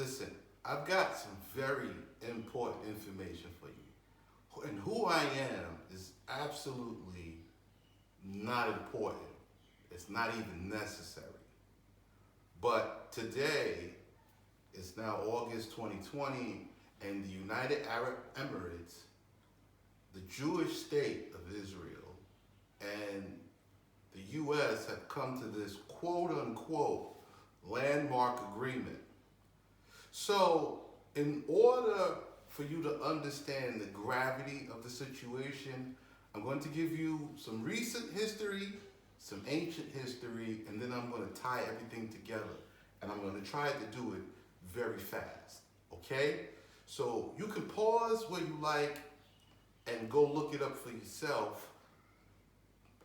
Listen, I've got some very important information for you. And who I am is absolutely not important. It's not even necessary. But today is now August 2020, and the United Arab Emirates, the Jewish state of Israel, and the U.S. have come to this quote-unquote landmark agreement. So, in order for you to understand the gravity of the situation, I'm going to give you some recent history, some ancient history, and then I'm going to tie everything together. And I'm going to try to do it very fast, okay? So you can pause where you like and go look it up for yourself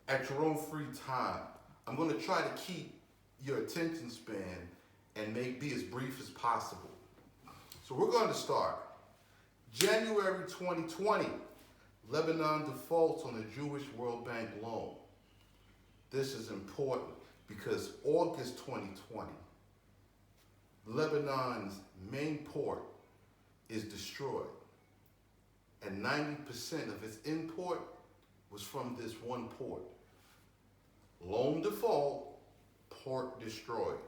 at your own free time. I'm going to try to keep your attention span and be as brief as possible. So we're going to start. January 2020, Lebanon defaults on the Jewish World Bank loan. This is important because August 2020, Lebanon's main port is destroyed, and 90% of its import was from this one port. Loan default, port destroyed.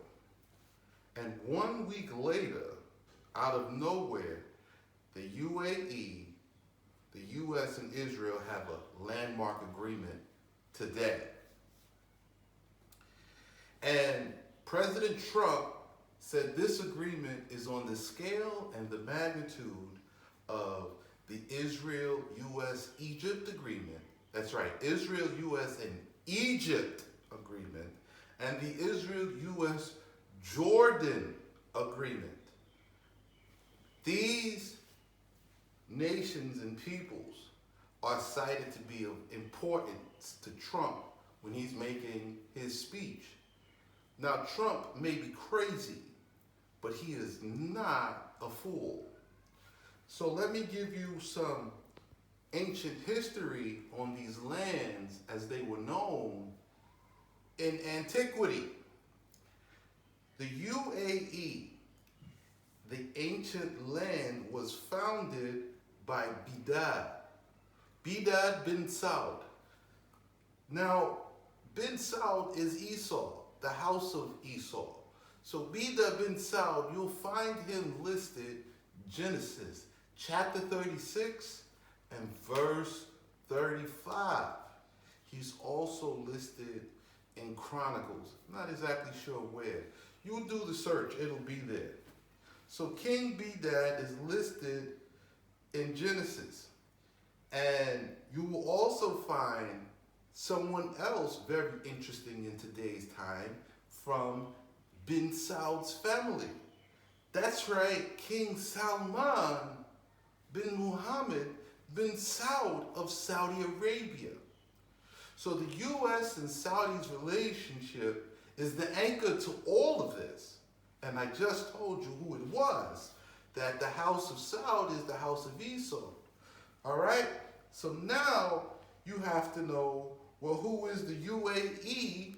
And 1 week later, out of nowhere, the UAE, the US and Israel have a landmark agreement today. And President Trump said this agreement is on the scale and the magnitude of the Israel-US-Egypt agreement. That's right, Israel-US and Egypt agreement, and the Israel-US-Jordan agreement. These nations and peoples are cited to be of importance to Trump when he's making his speech. Now, Trump may be crazy, but he is not a fool. So let me give you some ancient history on these lands as they were known in antiquity. The UAE, the ancient land, was founded by Bedad bin Saud. Now, bin Saud is Esau, the house of Esau. So Bedad bin Saud, you'll find him listed Genesis chapter 36 and verse 35. He's also listed in Chronicles. Not exactly sure where. You do the search, it'll be there. So King Bedad is listed in Genesis. And you will also find someone else very interesting in today's time from bin Saud's family. That's right, King Salman bin Muhammad bin Saud of Saudi Arabia. So the U.S. and Saudi's relationship is the anchor to all of this. And I just told you who it was, that the house of Saud is the house of Esau. All right? So now you have to know, well, who is the UAE?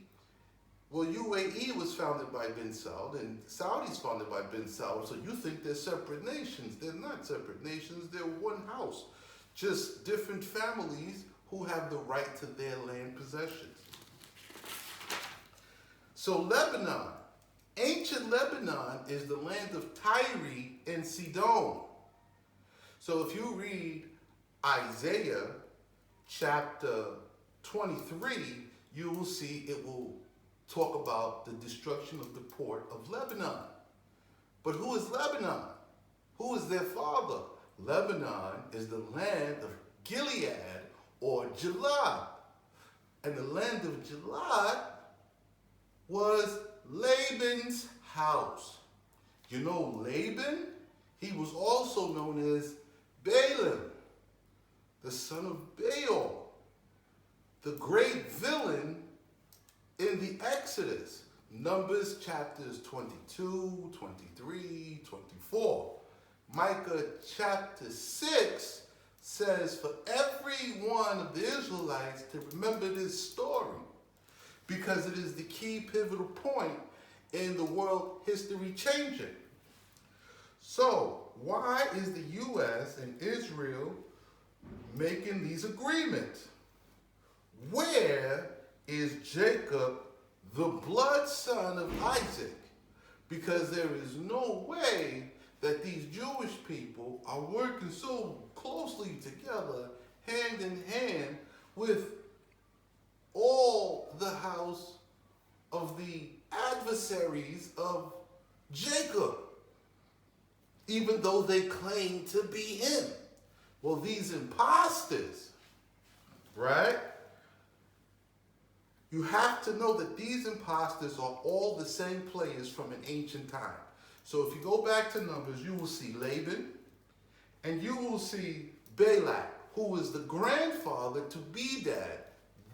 Well, UAE was founded by bin Saud, and Saudi's founded by bin Saud, so you think they're separate nations. They're not separate nations, they're one house. Just different families who have the right to their land possessions. So Lebanon, ancient Lebanon is the land of Tyre and Sidon. So if you read Isaiah chapter 23, you will see it will talk about the destruction of the port of Lebanon. But who is Lebanon? Who is their father? Lebanon is the land of Gilead or Gilad. And the land of Gilad was Laban's house. You know Laban? He was also known as Balaam, the son of Baal, the great villain in the Exodus, Numbers chapters 22, 23, 24. Micah chapter 6 says for every one of the Israelites to remember this story because it is the key pivotal point in the world history changing. So, why is the U.S. and Israel making these agreements? Where is Jacob, the blood son of Isaac? Because there is no way that these Jewish people are working so closely together, hand in hand, with all the house of the adversaries of Jacob, even though they claim to be him. Well, these imposters, right? You have to know that these imposters are all the same players from an ancient time. So if you go back to Numbers, you will see Laban, and you will see Balak, who was the grandfather to Bedad,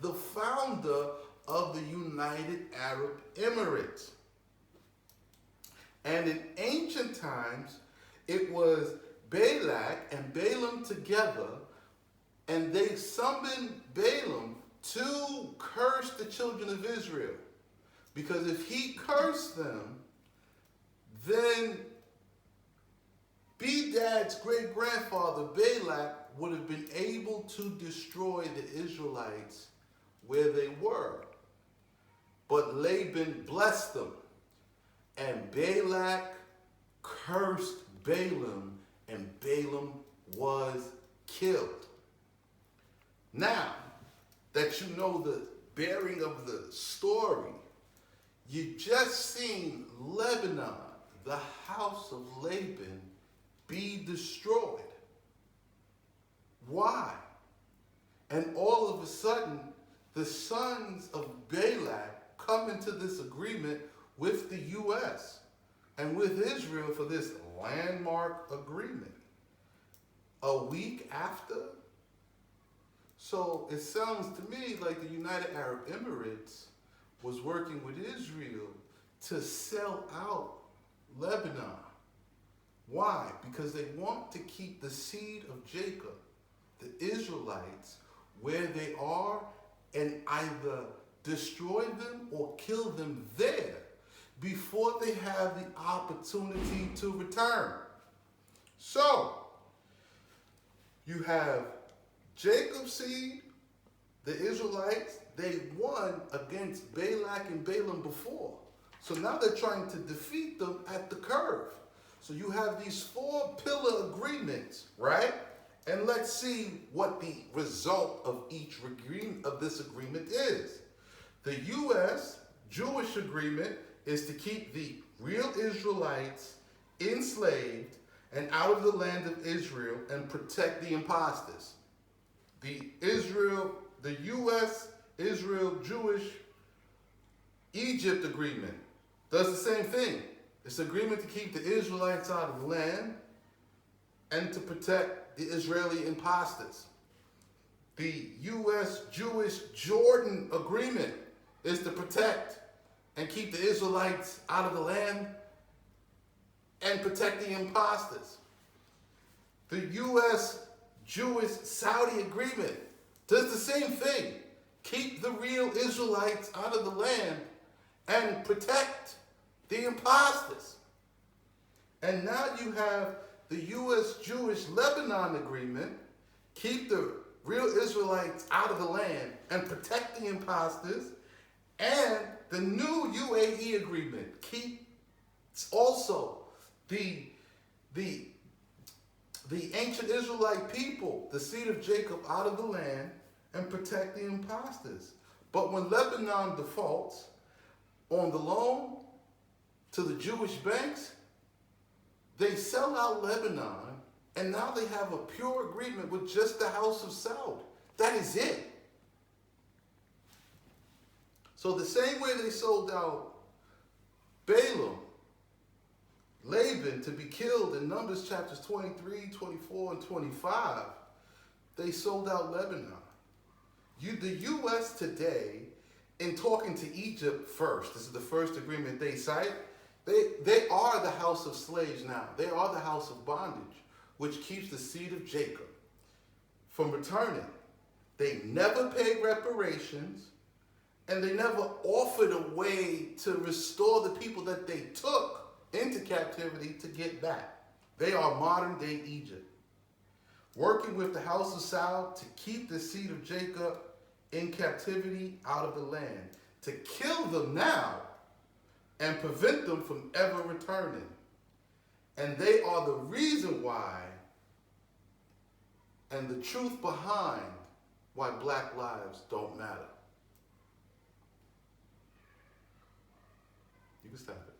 the founder of the United Arab Emirates. And in ancient times, it was Balak and Balaam together, and they summoned Balaam to curse the children of Israel. Because if he cursed them, then Bedad's great-grandfather Balak would have been able to destroy the Israelites where they were. But Laban blessed them, and Balak cursed Balaam, and Balaam was killed. Now that you know the bearing of the story, you just seen Lebanon, the house of Laban, be destroyed. Why? And all of a sudden, the sons of Balak come into this agreement with the U.S. and with Israel for this landmark agreement. A week after? So it sounds to me like the United Arab Emirates was working with Israel to sell out Lebanon. Why? Because they want to keep the seed of Jacob, the Israelites, where they are, and either destroy them or kill them there before they have the opportunity to return. So, you have Jacob's seed, the Israelites, they won against Balak and Balaam before. So now they're trying to defeat them at the curve. So you have these 4 pillar agreements, right? And let's see what the result of each of this agreement is. The U.S. Jewish agreement is to keep the real Israelites enslaved and out of the land of Israel and protect the imposters. The U.S. Israel Jewish Egypt agreement does the same thing. It's an agreement to keep the Israelites out of the land and to protect the Israeli imposters. The U.S. Jewish Jordan agreement is to protect and keep the Israelites out of the land and protect the imposters. The U.S. Jewish Saudi agreement does the same thing. Keep the real Israelites out of the land and protect the imposters. And now you have the U.S. Jewish Lebanon agreement, keep the real Israelites out of the land and protect the imposters, and the new UAE agreement keeps also the ancient Israelite people, the seed of Jacob, out of the land and protect the imposters. But when Lebanon defaults on the loan to the Jewish banks, they sell out Lebanon, and now they have a pure agreement with just the house of Saud. That is it. So the same way they sold out Balaam, Laban to be killed in Numbers chapters 23, 24, and 25, they sold out Lebanon. The U.S. today, in talking to Egypt first, this is the first agreement they cite, they are the house of slaves now. They are the house of bondage, which keeps the seed of Jacob from returning. They never paid reparations, and they never offered a way to restore the people that they took into captivity to get back. They are modern day Egypt, working with the house of Saul to keep the seed of Jacob in captivity out of the land, to kill them now and prevent them from ever returning. And they are the reason why and the truth behind why black lives don't matter. You can stop it.